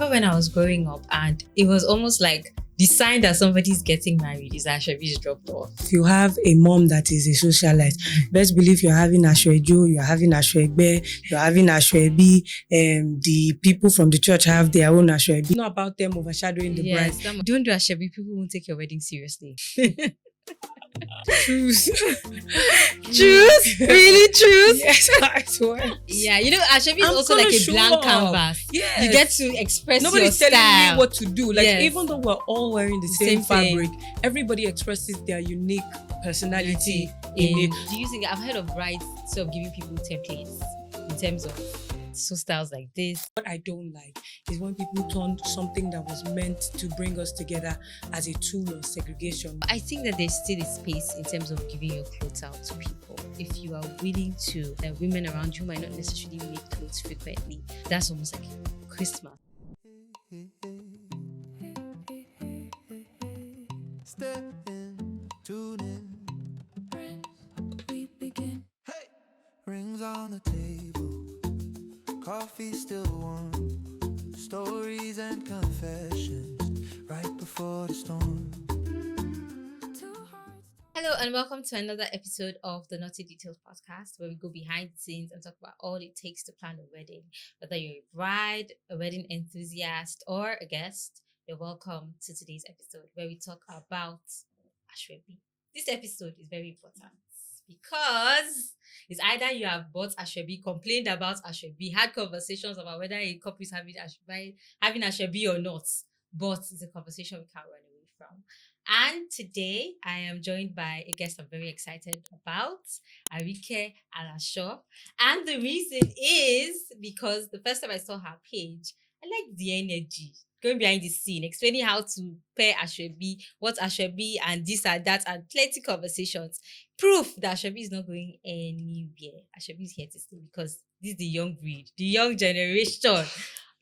remember when I was growing up and it was almost like the sign that somebody's getting married is that Aso-Ebi is dropped off. If you have a mom that is a socialite, best believe you're having Aso-Ejo, you're having Aso-Ebe, you're having Aso-Ebi, the people from the church have their own Aso-Ebi. It's not about them overshadowing the bride. Don't do Aso-Ebi, people won't take your wedding seriously. Choose. Choose? Really choose? Yes, I swear. Yeah, you know, Aso-Ebi is also like a blank canvas. Yes. You get to express Nobody's your telling style. me what to do. Like, Yes. even though we're all wearing the same thing. fabric, everybody expresses their unique personality in it. Do you think I've heard of brides sort of giving people templates in terms of so styles like this? What I don't like is when people turn something that was meant to bring us together as a tool of segregation. I think that there's still a space in terms of giving your clothes out to people. If you are willing to, the women around you might not necessarily make clothes frequently. That's almost like Christmas. Step in, tune in. We begin. Hey, rings on the table, coffee still warm, stories and confessions right before the storm. Hello and welcome to another episode of the Knotty Details podcast, where we go behind the scenes and talk about all it takes to plan a wedding. Whether you're a bride, a wedding enthusiast, or a guest, you're welcome to today's episode where we talk about Aso-Ebi. This episode is very important because it's either you have bought Aso-Ebi, complained about Aso-Ebi, had conversations about whether a couple is having Aso-Ebi or not, but it's a conversation we can't run away from. And today I am joined by a guest I'm very excited about, Arike Alaso. And the reason is because the first time I saw her page, I liked the energy going behind the scene, explaining how to pair Aso-Ebi, what Aso-Ebi and this and that, and plenty conversations. Proof that Aso-Ebi is not going anywhere. Aso-Ebi is here to stay because this is the young breed, the young generation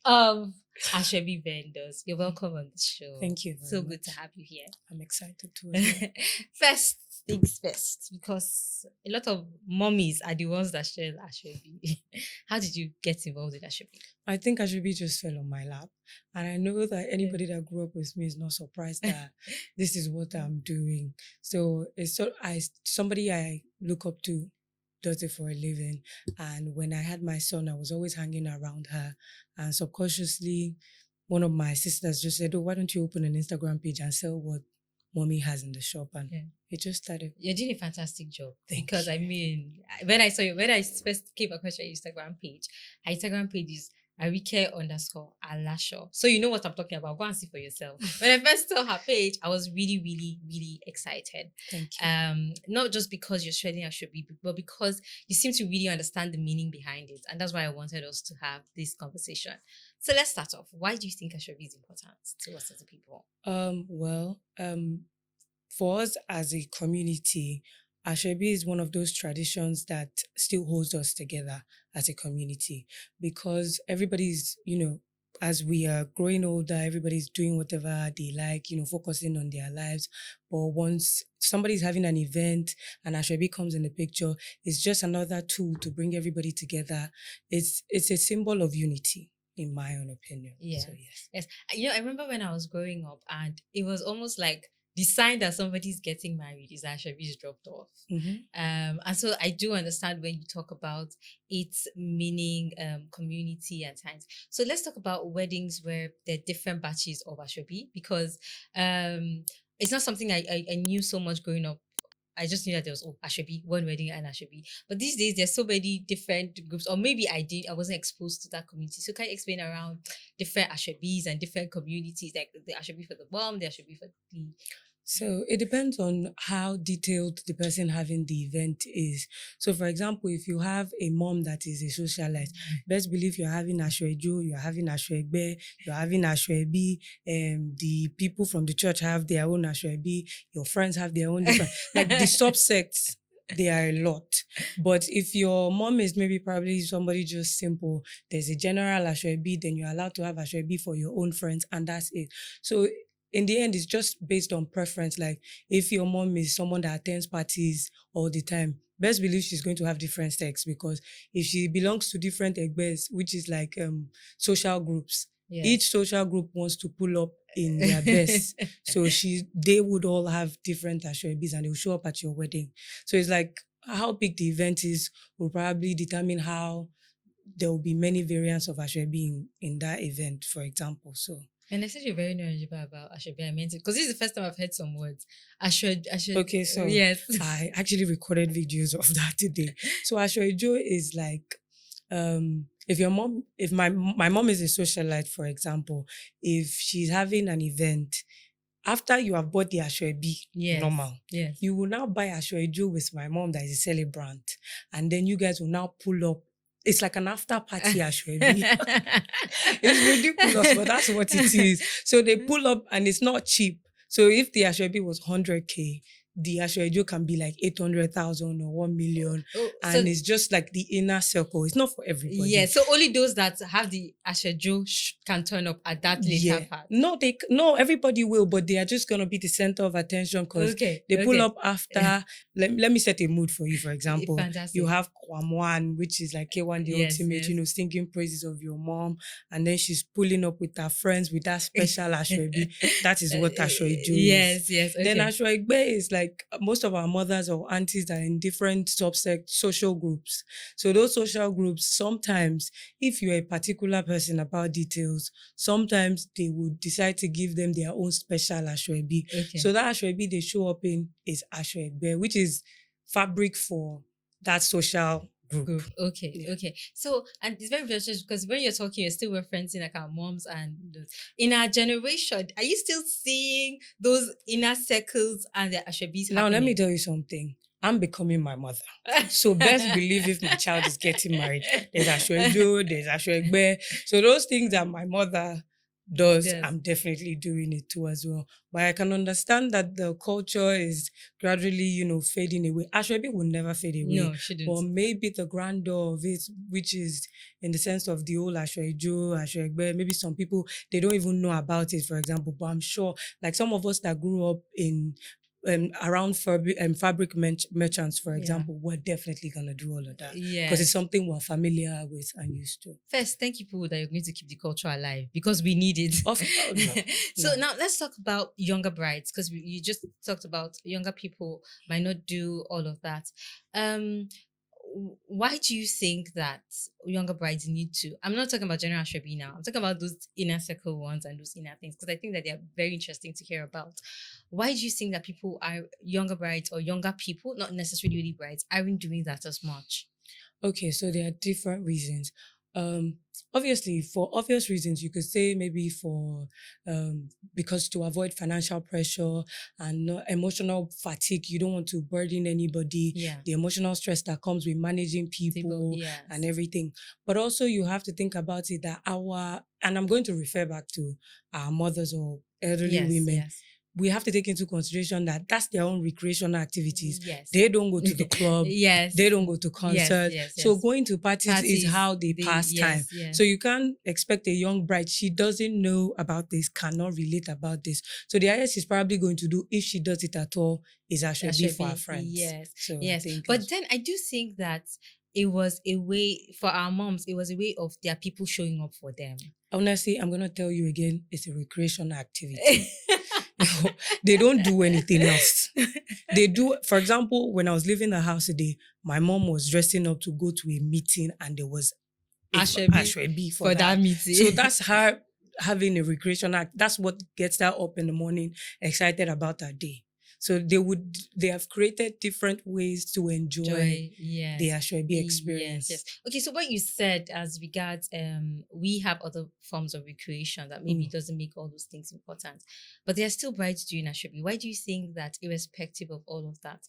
of Aso-Ebi vendors. You're welcome on the show. Thank you. So good to have you here. I'm excited to as well. First things first, because a lot of mommies are the ones that share Aso-Ebi. How did you get involved with Aso-Ebi? I think Aso-Ebi just fell on my lap. And I know that anybody that grew up with me is not surprised that this is what I'm doing. So it's somebody I look up to does it for a living. And when I had my son, I was always hanging around her. And subconsciously, one of my sisters just said, "Oh, why don't you open an Instagram page and sell what mommy has in the shop?" And it just started. You're doing a fantastic job. Thank because you. I mean, when I first came across your Instagram page, her Instagram page is Arike_Alaso. So you know what I'm talking about. Go and see for yourself. When I first saw her page, I was really, really, really excited. Thank you. Not just because you're shredding Aso-Ebi, but because you seem to really understand the meaning behind it. And that's why I wanted us to have this conversation. So let's start off. Why do you think Aso-Ebi is important to us as a people? For us as a community, Aso-Ebi is one of those traditions that still holds us together as a community, because everybody's, as we are growing older, everybody's doing whatever they like, focusing on their lives. But once somebody's having an event and Aso-Ebi comes in the picture, it's just another tool to bring everybody together. It's a symbol of unity, in my own opinion. Yeah. So, yes. I remember when I was growing up and it was almost like the sign that somebody's getting married is that Aso-Ebi is dropped off. Mm-hmm. And so I do understand when you talk about its meaning, community and times. So let's talk about weddings where there are different batches of Aso-Ebi, because it's not something I knew so much growing up. I just knew that there was Aso-Ebi, one wedding and Aso-Ebi. But these days, there's so many different groups, or maybe I wasn't exposed to that community. So can you explain around different Aso-Ebis and different communities, like the Aso-Ebi for the mom, the Aso-Ebi for the... So it depends on how detailed the person having the event is. So for example, if you have a mom that is a socialite, best believe you're having Aso-Ejo, you're having Aso-Ebe, you're having Aso-Ebi, the people from the church have their own Aso-Ebi, your friends have their own different, like the subsects, they are a lot. But if your mom is maybe probably somebody just simple, there's a general Aso-Ebi, then you're allowed to have Aso-Ebi for your own friends, and that's it. So in the end, it's just based on preference. Like if your mom is someone that attends parties all the time, best believe she's going to have different sex, because if she belongs to different egbes, which is like social groups, Yes. Each social group wants to pull up in their best. So they would all have different asoebis and they will show up at your wedding. So it's like how big the event is will probably determine how there will be many variants of asoebi in that event, for example. So And I said you're very knowledgeable about asoebi. I meant it because this is the first time I've heard some words. I should. okay, so yes. I actually recorded videos of that today. So asoejo is like if my mom is a socialite, for example, if she's having an event, after you have bought the asoebi, Yes. normal, Yes. you will now buy asoejo with my mom that is a celebrant, and then you guys will now pull up. It's like an after party asoebi. It's ridiculous, but that's what it is. So they pull up and it's not cheap. So if the asoebi was 100K, the asoejo can be like 800,000 or 1 million. And it's just like the inner circle. It's not for everybody. Yeah, so only those that have the asoejo can turn up at that later part. No, everybody will, but they are just going to be the center of attention because they pull up after. Let me set a mood for you, for example. Fantastic. You have Kwamwan, which is like K1 the ultimate, singing praises of your mom. And then she's pulling up with her friends with that special asoebi. That is what asoejo is. Yes. Okay. Then asoegbe is like most of our mothers or aunties are in different subsect social groups. So those social groups, sometimes if you're a particular person about details, sometimes they would decide to give them their own special asoebi. Okay. So that asoebi they show up in is asoegbe, which is fabric for that social group. Okay. Yeah. Okay. So, and it's very interesting because when you're talking, you're still referencing like our moms and in our generation, are you still seeing those inner circles and the asoebis Now, happening? let me tell you something. I'm becoming my mother. So best believe if my child is getting married, there's asoejo, there's asoegbe. So those things that my mother does, Yes. I'm definitely doing it too as well. But I can understand that the culture is gradually, fading away. Asoebi will never fade away. No, it shouldn't. But maybe the grandeur of it, which is in the sense of the whole asoejo, asoegbe, maybe some people, they don't even know about it, for example. But I'm sure, like some of us that grew up in around fabric merchants, for example, we're definitely going to do all of that. Because it's something we're familiar with and used to. First, thank you, people, that you're going to keep the culture alive because we need it. So now let's talk about younger brides because you just talked about younger people might not do all of that. Why do you think that younger brides need to? I'm not talking about general asoebi now. I'm talking about those inner circle ones and those inner things because I think that they're very interesting to hear about. Why do you think that people are younger brides or younger people, not necessarily really brides, aren't doing that as much? Okay, so there are different reasons. Obviously, for obvious reasons, you could say maybe because to avoid financial pressure and emotional fatigue, you don't want to burden anybody. The emotional stress that comes with managing people and everything. But also you have to think about it that and I'm going to refer back to our mothers or elderly women. We have to take into consideration that that's their own recreational activities. They don't go to the club. They don't go to concerts. So going to parties is how they pass time. So you can't expect a young bride. She doesn't know about this, cannot relate about this. So the highest she's probably going to do, if she does it at all, is asoebi for her friends. But then I do think that it was a way for our moms. It was a way of their people showing up for them. Honestly, I'm going to tell you again, it's a recreational activity. They don't do anything else. They do, for example, when I was leaving the house today, my mom was dressing up to go to a meeting and there was asoebi for that meeting. So that's her having a recreational act. That's what gets her up in the morning, excited about her day. So they have created different ways to enjoy the asoebi experience. Okay, so what you said as regards we have other forms of recreation that maybe doesn't make all those things important, but there are still brides doing asoebi. Why do you think that, irrespective of all of that,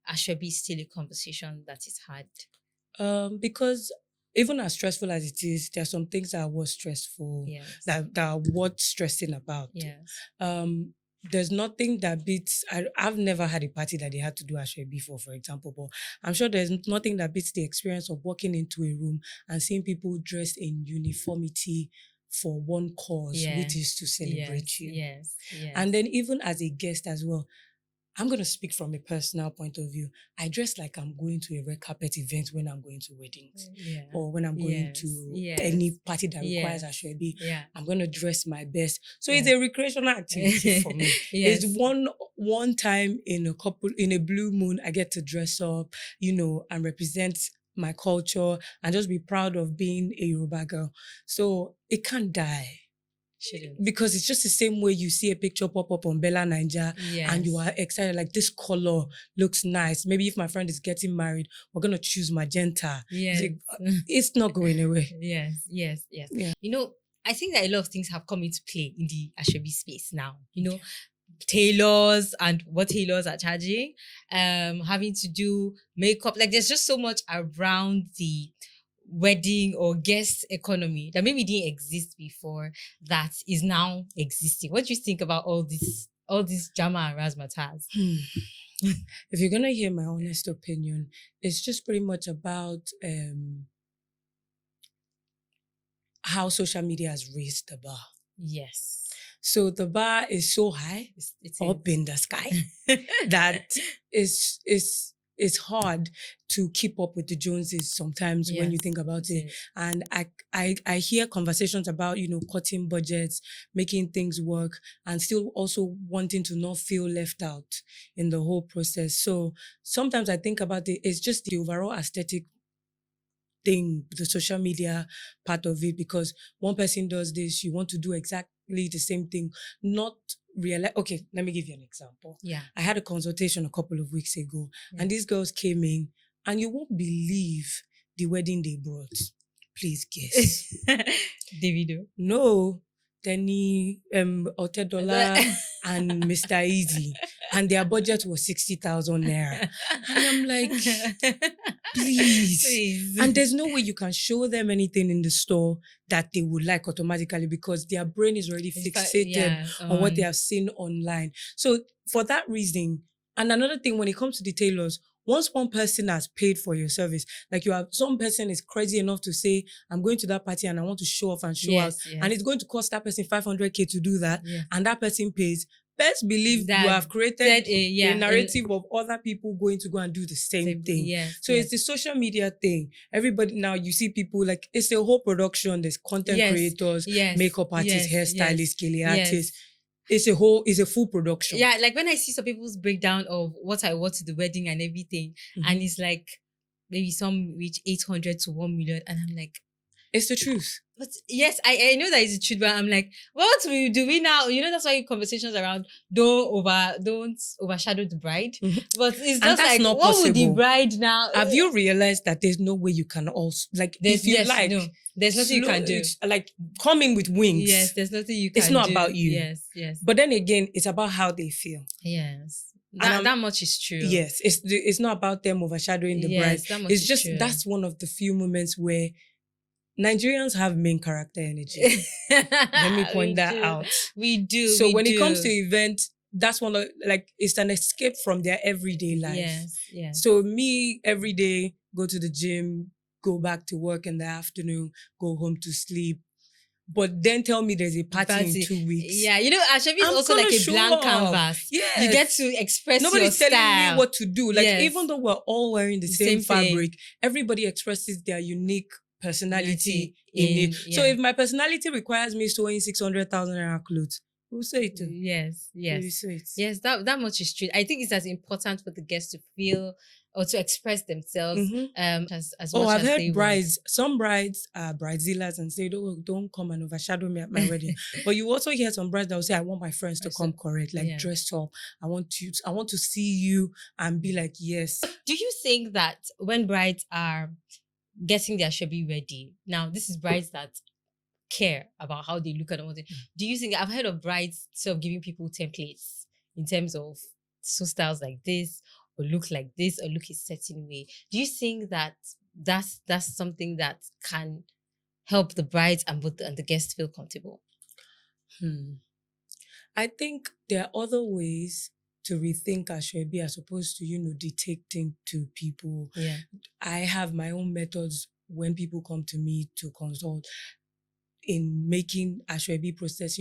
asoebi is still a conversation that is hard? Because even as stressful as it is, there are some things that are worth stressful, that are worth stressing about. There's nothing that beats. I've never had a party that they had to do asoebi for example, but I'm sure there's nothing that beats the experience of walking into a room and seeing people dressed in uniformity for one cause, which is to celebrate you. And then even as a guest as well, I'm going to speak from a personal point of view. I dress like I'm going to a red carpet event when I'm going to weddings or when I'm going to any party that requires asoebi. I'm going to dress my best. So it's a recreational activity for me. It's one time in a blue moon, I get to dress up, and represent my culture and just be proud of being a Yoruba girl. So it can't die. Because it's just the same way you see a picture pop up on Bella Ninja and you are excited, like this color looks nice. Maybe if my friend is getting married, we're going to choose magenta. It's not going away. Yes. Yeah. I think that a lot of things have come into play in the asoebi space now. Tailors and what tailors are charging, having to do makeup. Like there's just so much around the wedding or guest economy that maybe didn't exist before that is now existing. What do you think about all this drama and razzmatazz? If you're gonna hear my honest opinion, it's just pretty much about how social media has raised the bar. Yes. So the bar is so high, it's up in the sky, that it's hard to keep up with the Joneses sometimes when you think about it. And I hear conversations about, cutting budgets, making things work, and still also wanting to not feel left out in the whole process. So sometimes I think about it, it's just the overall aesthetic thing, the social media part of it, because one person does this, you want to do exactly the same thing, not realize. Okay, let me give you an example. I had a consultation a couple of weeks ago, and these girls came in, and you won't believe the wedding they brought. Please guess. Davido. No. Tenny, Otedola, and Mr. Easy. And their budget was 60,000 naira. And I'm like, please. And there's no way you can show them anything in the store that they would like automatically, because their brain is already fixated on what they have seen online. So for that reason, and another thing, when it comes to the tailors, once one person has paid for your service, like some person is crazy enough to say, I'm going to that party and I want to show off and show out, and it's going to cost that person 500K to do that, and that person pays, best believe that you have created a narrative of other people going to go and do the same thing. It's the social media thing. Everybody now, you see people, like, it's a whole production. There's content creators, makeup artists, hairstylists, kele artists. It's a full production. Yeah, like when I see some people's breakdown of what I wore to the wedding and everything, and it's like maybe some reach 800 to 1 million, and I'm like, it's the truth. But yes, I know that it's the truth, but I'm like, what will do we now? That's why conversations around don't overshadow the bride. But it's just like, not what possible. Would the bride now? Have you realized that there's no way you can also, like, if you like, no, there's nothing you can do. It's like coming with wings. Yes, there's nothing you can do. It's not about you. Yes. But then again, it's about how they feel. Yes. That much is true. Yes. It's not about them overshadowing the bride. That much it's just true. That's one of the few moments where Nigerians have main character energy. Let me point that out. We do. So when it comes to events, that's one of, like, it's an escape from their everyday life. Yes. So me, every day, go to the gym, go back to work in the afternoon, go home to sleep. But then tell me there's a party in 2 weeks. Yeah, asoebi is also like a blank canvas. Yes. You get to express Nobody's your style. telling me what to do. Like, even though we're all wearing the same fabric, everybody expresses their unique personality in it. So if my personality requires me sewing 600,000 naira clothes, we'll say it too. Yes. We'll say it. Yes, that much is true. I think it's as important for the guests to feel or to express themselves as much I've as heard they brides. Some brides are bridezillas and say, don't come and overshadow me at my wedding. But you also hear some brides that will say, I want my friends to come correct, like dress up. I want to see you and be like, yes. Do you think that when brides are getting their asoebi ready, now this is brides that care about how they look at them, do you think, I've heard of brides sort of giving people templates in terms of sew styles like this, or look like this, or look a certain way. Do you think that that's something that can help the brides and the guests feel comfortable? I think there are other ways to rethink asoebi as opposed to, dictating to people. I have my own methods when people come to me to consult. in making asoebi process,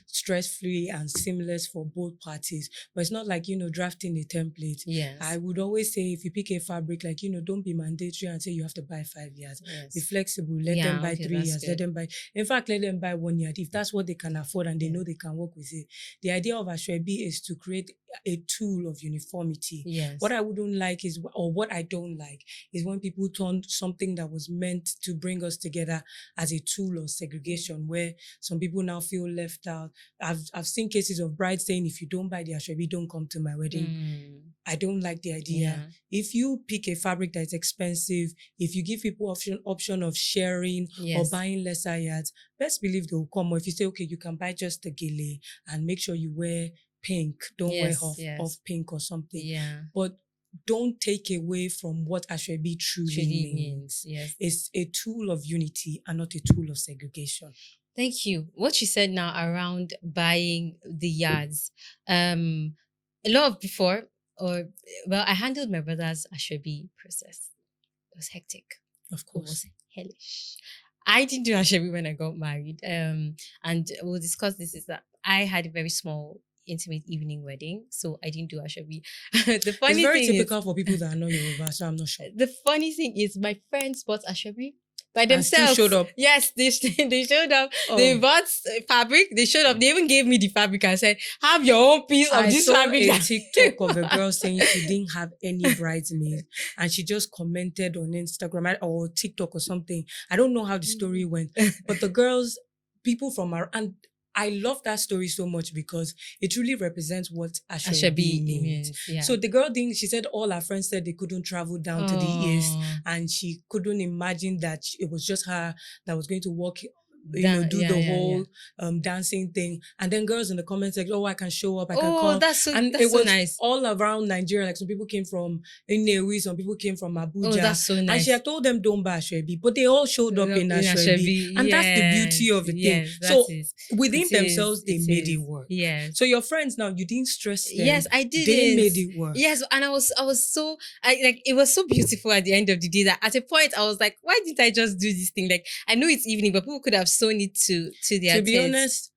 stress-free and seamless for both parties. But it's not like, drafting a template. Yes. I would always say if you pick a fabric, like, don't be mandatory and say you have to buy 5 yards. Yes. Be flexible. Let them buy 3 yards. Let them buy. In fact, let them buy 1 yard if that's what they can afford and they know they can work with it. The idea of asoebi is to create a tool of uniformity. Yes. What I wouldn't like is, or what I don't like, is when people turn something that was meant to bring us together as a tool of segregation, where some people now feel left out. I've seen cases of brides saying, if you don't buy the asoebi, don't come to my wedding. I don't like the idea. Yeah. If you pick a fabric that is expensive, if you give people option of sharing or buying lesser yards, best believe they will come. Or if you say, okay, you can buy just the gele and make sure you wear pink, don't wear off pink or something. Yeah. But don't take away from what asoebi truly means. Yes. It's a tool of unity and not a tool of segregation. Thank you. What you said now around buying the yards, a lot of before, I handled my brother's asoebi process. It was hectic. Of course. It was hellish. I didn't do asoebi when I got married. And we'll discuss this, is that I had a very small intimate evening wedding, so I didn't do asoebi. The funny it's very thing typical for people that are not Yoruba, so I'm not sure. The funny thing is, my friends bought asoebi by themselves. And still showed up. Yes, they showed up. Oh. They bought fabric. They showed up. They even gave me the fabric and said, "Have your own piece of this fabric." I saw a TikTok of a girl saying she didn't have any bridesmaids, and she just commented on Instagram or TikTok or something. I don't know how the story went, but the girls, people from and I love that story so much because it really represents what asoebi means. Yeah. So the girl she said all her friends said they couldn't travel down to the east, and she couldn't imagine that it was just her that was going to walk, do the whole dancing thing. And then girls in the comments like, oh, I can show up, I can come. That's so, and that's it was so nice. All around Nigeria. Like some people came from Nnewi, some people came from Abuja. Oh, that's so nice. And she had told them don't buy asoebi, but they all showed up in asoebi. And that's the beauty of the thing. So within themselves, they made it work. Yes. So your friends now, you didn't stress them. Yes, I did. They made it work. Yes, and I was so it was so beautiful at the end of the day that at a point I was like, why didn't I just do this thing? Like, I know it's evening, but people could have sewn it to their To be honest,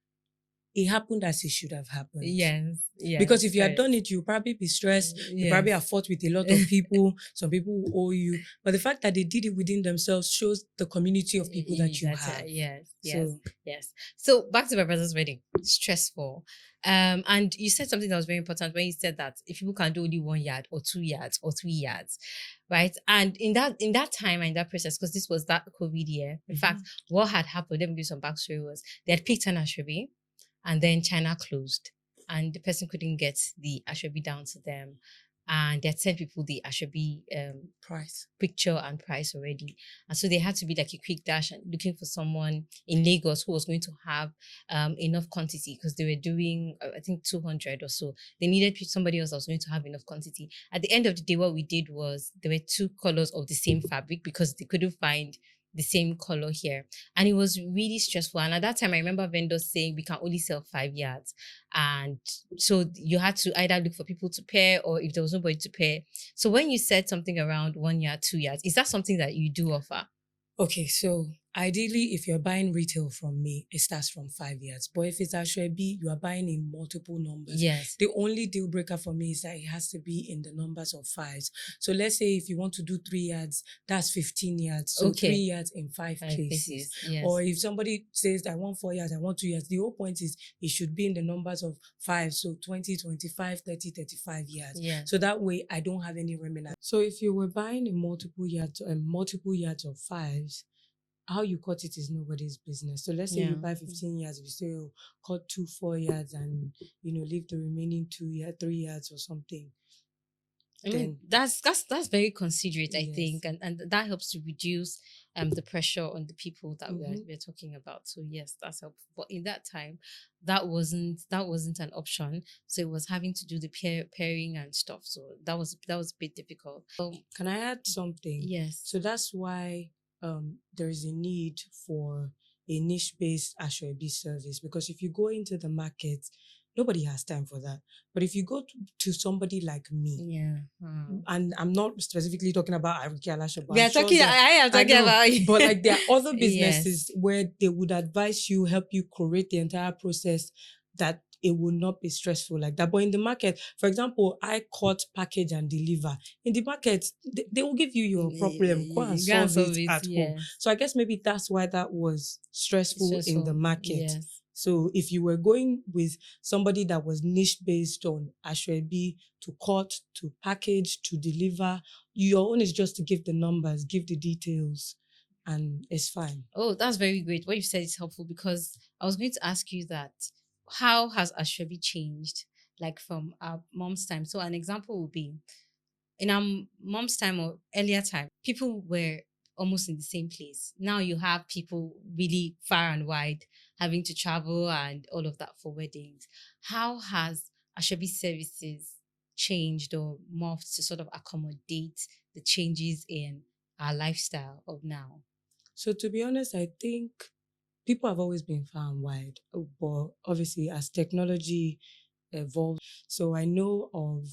it happened as it should have happened. Yes. Because if you had done it, you'd probably be stressed. You probably have fought with a lot of people. Some people will owe you. But the fact that they did it within themselves shows the community of people that you have. Yes. So back to my brother's wedding. Stressful. And you said something that was very important when you said that if people can do only 1 yard or 2 yards or 3 yards, right? And in that time and that process, because this was that COVID year, in fact, what had happened, let me do some backstory, was they had picked an asoebi and then China closed and the person couldn't get the asoebi down to them. And they had sent people the asoebi price, picture and price already. And so they had to be like a quick dash and looking for someone in Lagos who was going to have enough quantity, because they were doing, I think, 200 or so. They needed somebody else that was going to have enough quantity. At the end of the day, what we did was there were 2 colors of the same fabric because they couldn't find the same color here. And it was really stressful. And at that time, I remember vendors saying we can only sell 5 yards. And so you had to either look for people to pair, or if there was nobody to pair. So when you said something around 1 yard, 2 yards, is that something that you do offer? Okay, so ideally, if you're buying retail from me, it starts from 5 yards. But if it's asoebi, you are buying in multiple numbers. Yes. The only deal breaker for me is that it has to be in the numbers of 5s. So let's say if you want to do 3 yards, that's 15 yards. So 3 yards in 5 places. Yes. Or if somebody says, I want 4 yards, I want 2 yards, the whole point is it should be in the numbers of 5. So 20, 25, 30, 35 yards. Yes. So that way I don't have any remnant. So if you were buying in multiple yards of 5s, how you cut it is nobody's business. So let's say you buy 15 yards, we say, oh, cut 2 4 yards and, leave the remaining 3 yards or something. I mean, that's very considerate, I think, and that helps to reduce the pressure on the people that we're talking about. So yes, that's helpful. But in that time, that wasn't an option. So it was having to do the pairing and stuff. So that was a bit difficult. Can I add something? Yes. So that's why there is a need for a niche-based asoebi service, because if you go into the market, Nobody has time for that. But if you go to somebody like me, Yeah. and I'm not specifically talking about Arike Alaso, but We I'm are sure talking. that I am I talking know, about. but like there are other Yes. businesses where they would advise you, help you curate the entire process, that it will not be stressful like that. But in the market, for example, I cut, package, and deliver. In the market, they will give you your problem. Go and Go and solve solve it it. at home. Yes. So I guess maybe that's why that was stressful in the market. Yes. So if you were going with somebody that was niche based on Aso-Ebi, to cut, to package, to deliver, your own is just to give the numbers, give the details, and it's fine. Oh, that's very great. What you said is helpful because I was going to ask you that. How has Aso-Ebi changed, like from our mom's time? So an example would be in our mom's time or earlier time, people were almost in the same place. Now you have people really far and wide having to travel and all of that for weddings. How has Aso-Ebi services changed or morphed to sort of accommodate the changes in our lifestyle of now? So to be honest, I think people have always been far and wide, but obviously as technology evolved, so I know of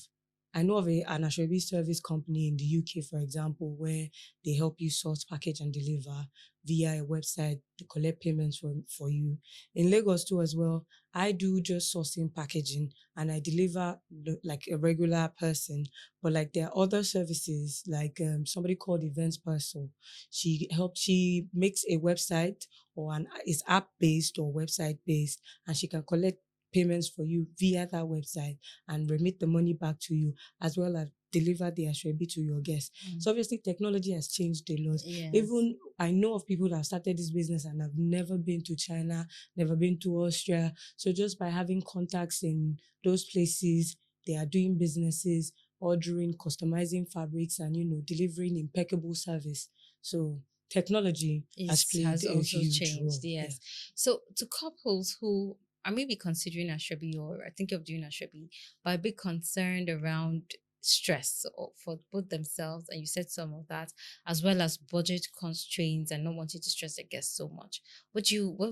an Aso-Ebi service company in the UK, for example, where they help you source, package, and deliver via a website to collect payments for you. In Lagos too as well, I do just sourcing, packaging, and I deliver like a regular person. But like there are other services, like somebody called Events Person. She makes a website or is app based or website based, and she can collect payments for you via that website and remit the money back to you, as well as deliver the Aso-Ebi to your guests. So obviously technology has changed a lot. Yes. Even I know of people that have started this business and have never been to China, never been to Austria. So just by having contacts in those places, they are doing businesses, ordering, customizing fabrics, and delivering impeccable service. So technology has played has a also huge changed. role. Yes. So to couples who are maybe considering Aso-Ebi or are thinking of doing Aso-Ebi, but a bit concerned around stress for both themselves, and you said some of that, as well as budget constraints and not wanting to stress their guests so much. What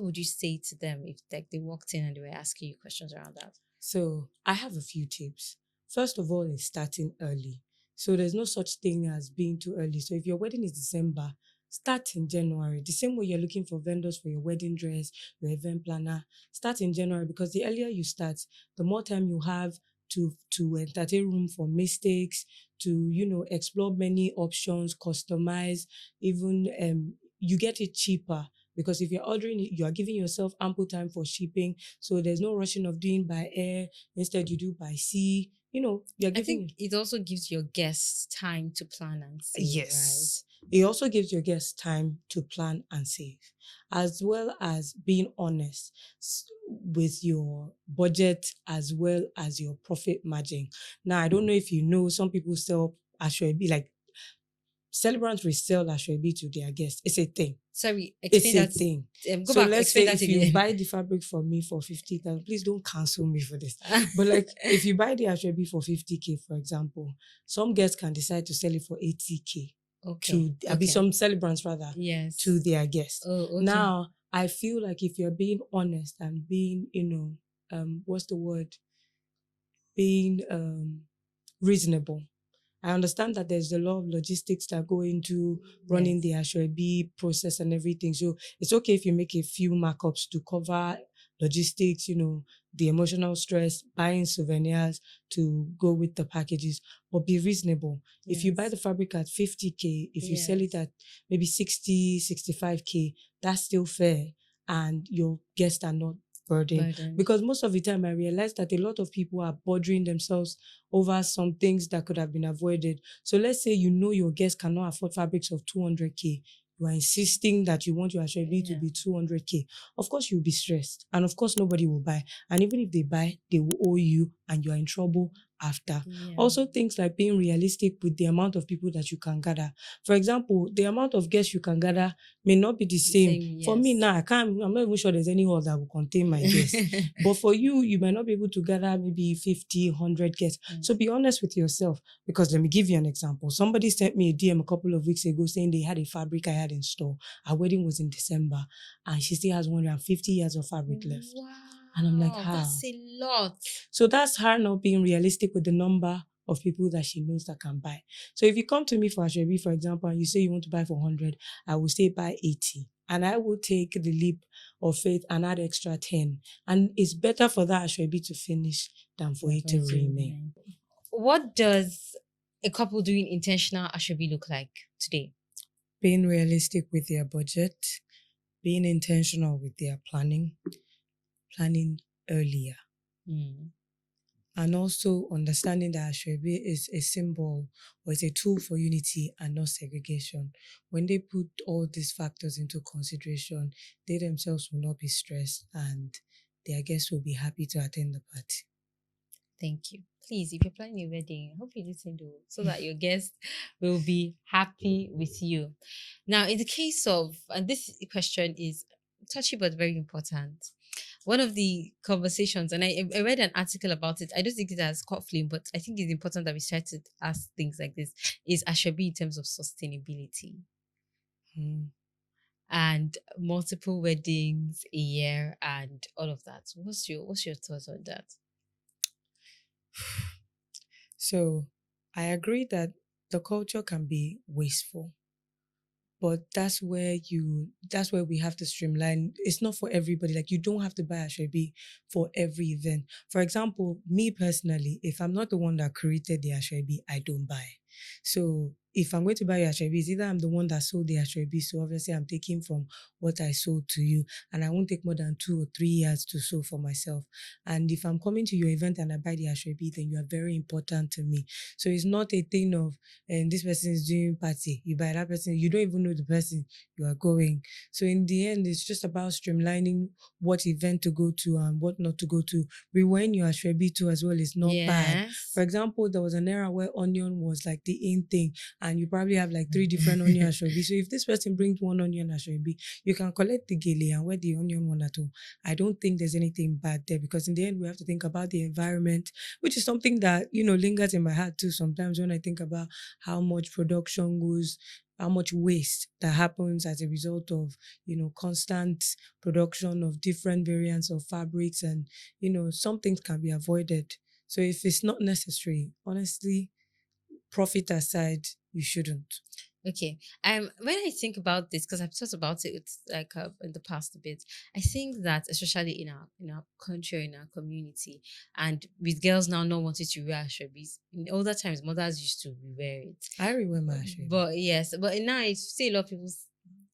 would you say to them if they walked in and they were asking you questions around that? So I have a few tips. First of all, is starting early. So there's no such thing as being too early. So if your wedding is December, start in January. The same way you're looking for vendors for your wedding dress, your event planner, start in January, because the earlier you start, the more time you have to entertain room for mistakes, to explore many options, customize, even you get it cheaper. Because if you're ordering it, you are giving yourself ample time for shipping. So there's no rushing of doing by air. Instead, you do by sea. You're I giving. think it also gives your guests time to plan and save, Yes. It also gives your guests time to plan and save, as well as being honest with your budget as well as your profit margin. Now, I don't know if you know, some people sell Aso-Ebi, like celebrants resell Aso-Ebi to their guests. It's a thing. Sorry, It's explain a that. thing. Go So back, let's say explain that if you again. buy the fabric from me for 50,000, please don't cancel me for this. But like if you buy the Aso-Ebi for 50K, for example, some guests can decide to sell it for 80K. Okay. Some celebrants rather, Yes. to their guests. Oh, okay. Now, I feel like if you're being honest and being, what's the word? Being reasonable. I understand that there's a lot of logistics that go into running the Aso-Ebi process and everything. So it's okay if you make a few markups to cover logistics, the emotional stress, buying souvenirs to go with the packages, but be reasonable. If you buy the fabric at 50K, if you sell it at maybe 60, 65K, that's still fair. And your guests are not burdened. Because most of the time I realized that a lot of people are bothering themselves over some things that could have been avoided. So let's say your guests cannot afford fabrics of 200K. You are insisting that you want your Aso-Ebi to be 200K. Of course, you'll be stressed. And of course, nobody will buy. And even if they buy, they will owe you and you are in trouble after. Also, things like being realistic with the amount of people that you can gather. For example, the amount of guests you can gather may not be the same. For me now, I'm not even sure there's any hall that will contain my guests. But for you, you might not be able to gather maybe 50, 100 guests. So be honest with yourself. Because let me give you an example. Somebody sent me a DM a couple of weeks ago saying they had a fabric I had in store. Our wedding was in December and she still has 150 yards of fabric left. Wow. And I'm like, Wow, how? that's a lot. So that's her not being realistic with the number of people that she knows that can buy. So if you come to me for Aso-Ebi, for example, and you say you want to buy for 100, I will say buy 80. And I will take the leap of faith and add extra 10. And it's better for that Aso-Ebi to finish than for it to remain. What does a couple doing intentional Aso-Ebi look like today? Being realistic with their budget, being intentional with their planning earlier. And also understanding that Aso-Ebi is a symbol or it's a tool for unity and not segregation. When they put all these factors into consideration, they themselves will not be stressed and their guests will be happy to attend the party. Thank you. Please, if you're planning a wedding, I hope you listen to so that your guests will be happy with you. Now, in the case of, and this question is touchy but very important. One of the conversations, and I read an article about it. I don't think it has caught flame, but I think it's important that we start to ask things like this: is Aso-Ebi in terms of sustainability and multiple weddings a year and all of that? What's your thoughts on that? So I agree that the culture can be wasteful. But that's where we have to streamline. It's not for everybody. Like, you don't have to buy Aso-Ebi for every event. For example, me personally, if I'm not the one that created the Aso-Ebi, I don't buy. So if I'm going to buy your Aso-Ebi, it's either I'm the one that sold the Aso-Ebi, so obviously I'm taking from what I sold to you, and I won't take more than 2 or 3 years to sow for myself. And if I'm coming to your event and I buy the Aso-Ebi, then you are very important to me. So it's not a thing of, and this person is doing party, you buy that person, you don't even know the person you are going. So in the end, it's just about streamlining what event to go to and what not to go to. Rewinding your Aso-Ebi too as well is not bad. For example, there was an era where onion was like the in thing, and you probably have like 3 different onion Aso-Ebi. So if this person brings one onion Aso-Ebi, you can collect the gele and wear the onion one at home. I don't think there's anything bad there, because in the end we have to think about the environment, which is something that, lingers in my heart too sometimes when I think about how much production goes, how much waste that happens as a result of, constant production of different variants of fabrics, and, some things can be avoided. So if it's not necessary, honestly, profit aside, you shouldn't. Okay. When I think about this, because I've thought about it, it's like in the past a bit. I think that especially in our country, in our community, and with girls now not wanting to wear Aso-Ebis, in older times mothers used to wear it. I wear my Aso-Ebi. But yes, but now I see a lot of people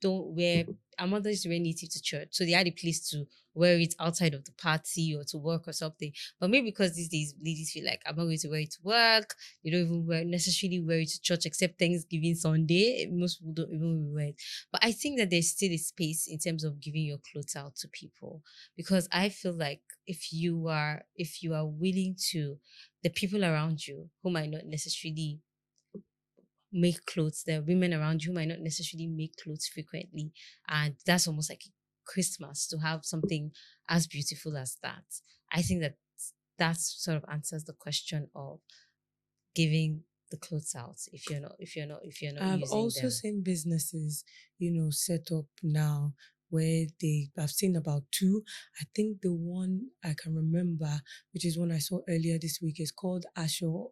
don't wear. Our mothers used to wear native to church, so they had a place to wear it outside of the party or to work or something. But maybe because these days ladies feel like, I'm not going to wear it to work, they don't even necessarily wear it to church except Thanksgiving Sunday. Most people don't even wear it. But I think that there's still a space in terms of giving your clothes out to people, because I feel like if you are willing to, the people around you who might not necessarily make clothes, there are women around you who might not necessarily make clothes frequently, and that's almost like Christmas to have something as beautiful as that. I think that sort of answers the question of giving the clothes out if you're not I've using also them. seen businesses, set up now where I've seen about 2. I think the one I can remember, which is one I saw earlier this week, is called Oja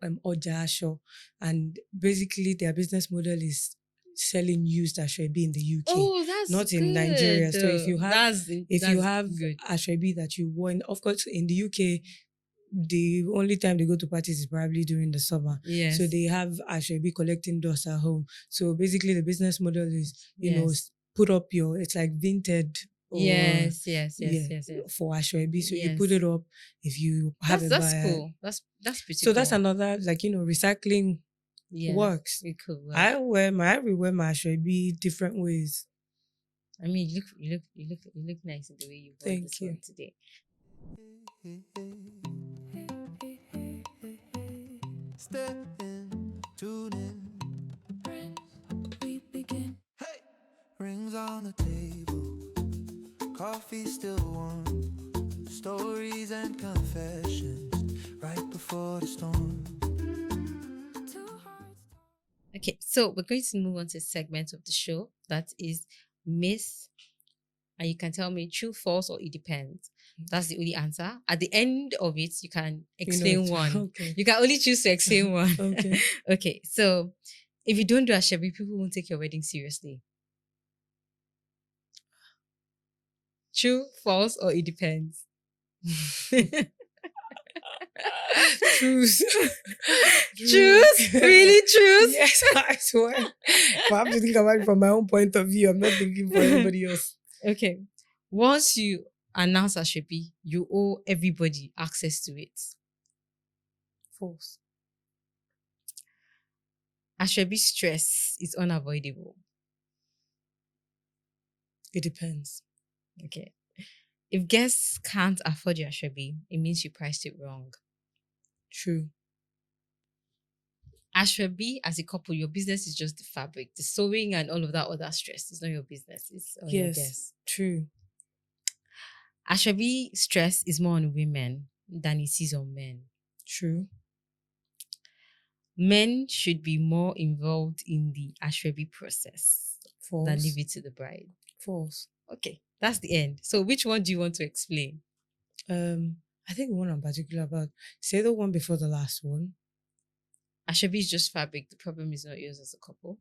Asho. And basically their business model is selling used Aso-Ebi in the UK. Oh, that's not in good. Nigeria. So if you have good. Aso-Ebi that you wore, of course in the UK, the only time they go to parties is probably during the summer. Yes. So they have Aso-Ebi collecting dust at home. So basically the business model is, put up it's like vinted. Yes. For Aso-Ebi. So you Yes. put it up if you have That's a buyer. cool. That's pretty So cool. that's another, recycling works. It could work. I wear my Aso-Ebi different ways. I mean, you look nice in the way you wore this one today. Step in, tune in. Friends, we begin. Hey, rings on the table, coffee still warm, stories and confessions right before the storm. Okay, so we're going to move on to a segment of the show that is myth, and you can tell me true, false, or it depends. That's the only answer. At the end of it, you can You explain know, one. okay. You can only choose to explain one. Okay. Okay. So if you don't do asoebi, people won't take your wedding seriously. True, false, or it depends. Choose. Choose? Really choose? Yes, I swear. If I have to think about it from my own point of view, I'm not thinking for anybody else. Okay. Once you announce asoebi, you owe everybody access to it. False. Asoebi stress is unavoidable. It depends. Okay. If guests can't afford your asoebi, it means you priced it wrong. True. Asoebi, as a couple, your business is just the fabric. The sewing and all of that other stress is not your business. It's on your guests. True. Asoebi stress is more on women than it is on men. True. Men should be more involved in the asoebi process False. than leave it to the bride. False. Okay, that's the end. So which one do you want to explain? I think the one I'm particular about. Say the one before the last one. Asoebi is just fabric. The problem is not yours as a couple.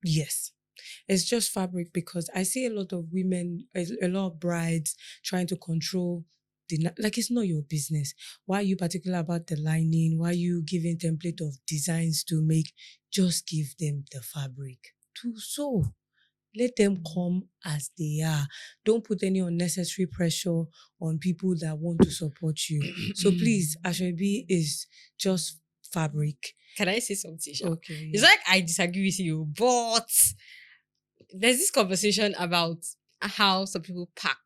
Yes. It's just fabric because I see a lot of women, a lot of brides trying to control like it's not your business. Why are you particular about the lining? Why are you giving template of designs to make? Just give them the fabric to sew. Let them come as they are. Don't put any unnecessary pressure on people that want to support you. So please, asoebi is just fabric. Can I say something? Sha? Okay. It's like I disagree with you, but there's this conversation about how some people pack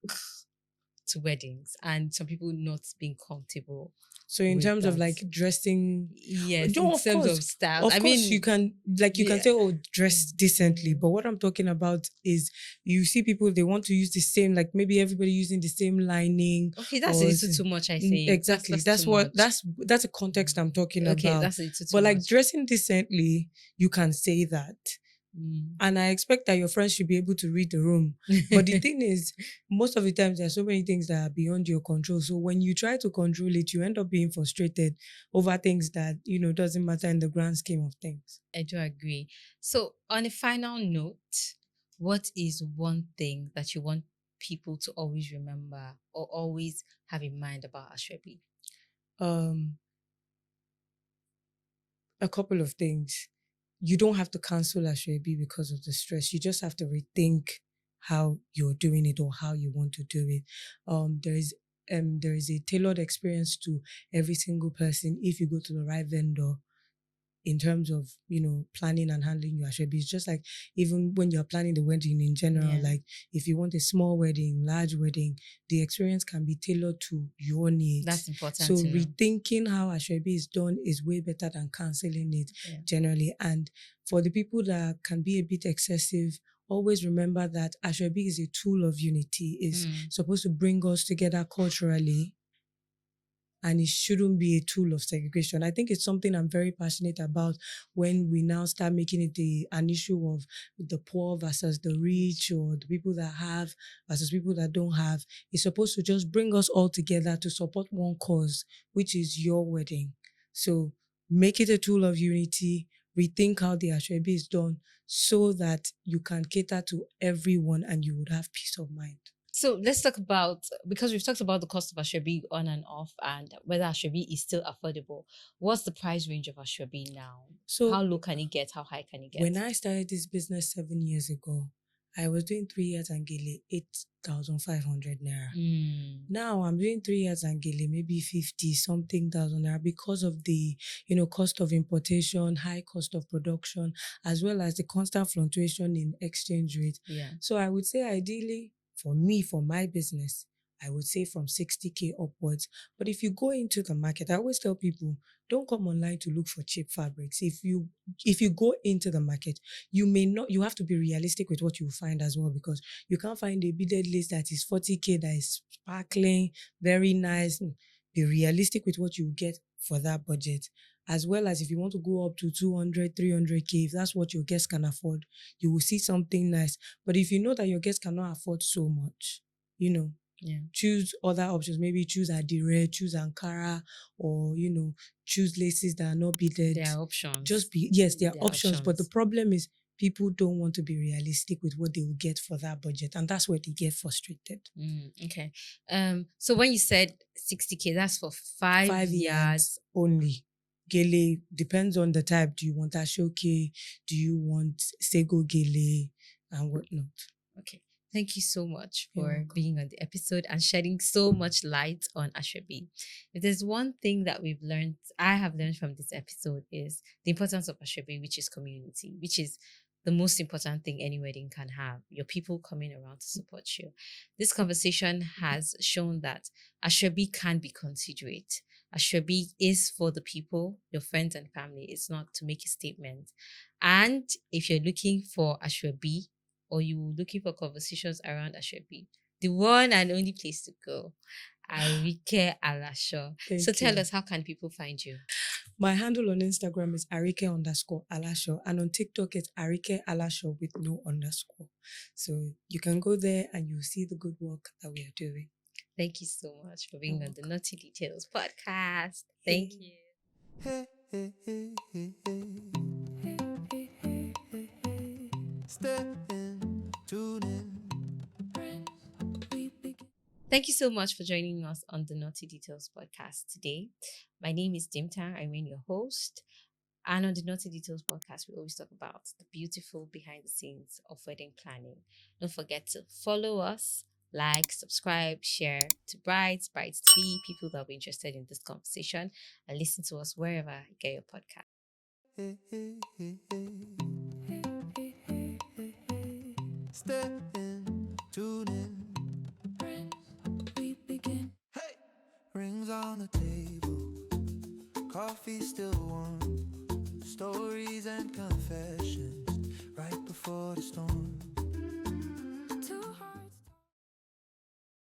to weddings and some people not being comfortable. So in with terms of that. like dressing, Yes, No, in of terms course. of style. of I course mean, you can yeah. say, oh, dress decently. But what I'm talking about is you see people, they want to use the same, like maybe everybody using the same lining. Okay, that's or a little too much, I think. Exactly. That's too what much. that's a context I'm talking Okay, about. that's a little too But like much. dressing decently, you can say that. And I expect that your friends should be able to read the room. But the thing is, most of the times there are so many things that are beyond your control. So when you try to control it, you end up being frustrated over things that, doesn't matter in the grand scheme of things. I do agree. So on a final note, what is one thing that you want people to always remember or always have in mind about asoebi? A couple of things. You don't have to cancel asoebi because of the stress. You just have to rethink how you're doing it or how you want to do it. There is a tailored experience to every single person if you go to the right vendor in terms of, planning and handling your asoebi. It's just like even when you're planning the wedding in general, like if you want a small wedding, large wedding, the experience can be tailored to your needs. That's important. So to know. rethinking how asoebi is done is way better than cancelling it generally. And for the people that can be a bit excessive, always remember that asoebi is a tool of unity. It's supposed to bring us together culturally. And it shouldn't be a tool of segregation. I think it's something I'm very passionate about when we now start making it an issue of the poor versus the rich, or the people that have versus people that don't have. It's supposed to just bring us all together to support one cause, which is your wedding. So make it a tool of unity, rethink how the asoebi is done so that you can cater to everyone and you would have peace of mind. So let's talk about, because we've talked about the cost of asoebi on and off and whether asoebi is still affordable. What's the price range of asoebi now? So how low can it get? How high can it get? When I started this business 7 years ago, I was doing 3 years and gele 8,500 naira. Now I'm doing 3 years and gele maybe 50 something thousand naira because of the cost of importation, high cost of production, as well as the constant fluctuation in exchange rate. So I would say ideally, for me, for my business, I would say from 60K upwards. But if you go into the market, I always tell people, don't come online to look for cheap fabrics. If you go into the market, you have to be realistic with what you find as well, because you can't find a beaded lace that is 40K, that is sparkling, very nice. Be realistic with what you get for that budget. As well as if you want to go up to 200, 300K, if that's what your guests can afford, you will see something nice. But if you know that your guests cannot afford so much, Yeah. Choose other options. Maybe choose Adire, choose Ankara, or choose laces that are not beaded. There are options. There are There are options. But the options. problem is people don't want to be realistic with what they will get for that budget, and that's where they get frustrated. Okay. So when you said 60K, that's for 5 yards only. Gele depends on the type. Do you want Ashoke? Do you want Sego Gele and whatnot? Okay. Thank you so much You're for welcome. being on the episode and shedding so much light on Aso-Ebi. If there's one thing that I have learned from this episode, is the importance of Aso-Ebi, which is community, which is the most important thing any wedding can have. Your people coming around to support you. This conversation has shown that Aso-Ebi can be considerate. Aso-Ebi is for the people, your friends and family. It's not to make a statement. And if you're looking for Aso-Ebi, or you're looking for conversations around Aso-Ebi, the one and only place to go, Arike Alaso. So tell us, how can people find you? My handle on Instagram is Arike_Alaso, and on TikTok it's Arike Alaso with no underscore. So you can go there and you'll see the good work that we are doing. Thank you so much for being on the Knotty Details podcast. Hey. Thank you. Hey, hey, hey, hey, hey. Hey, hey, hey, hey. Step in, tune in. Friends, we begin. Thank you so much for joining us on the Knotty Details podcast today. My name is Dimta. I'm your host. And on the Knotty Details podcast, we always talk about the beautiful behind the scenes of wedding planning. Don't forget to follow us, like, subscribe, share to brides to be, people that will be interested in this conversation, and listen to us wherever you get your podcast. Hey, hey, hey, hey. Hey, hey, hey, hey, hey. Step in, tune in. Friends, we begin. Hey! Rings on the table, coffee still warm, stories and confessions right before the storm.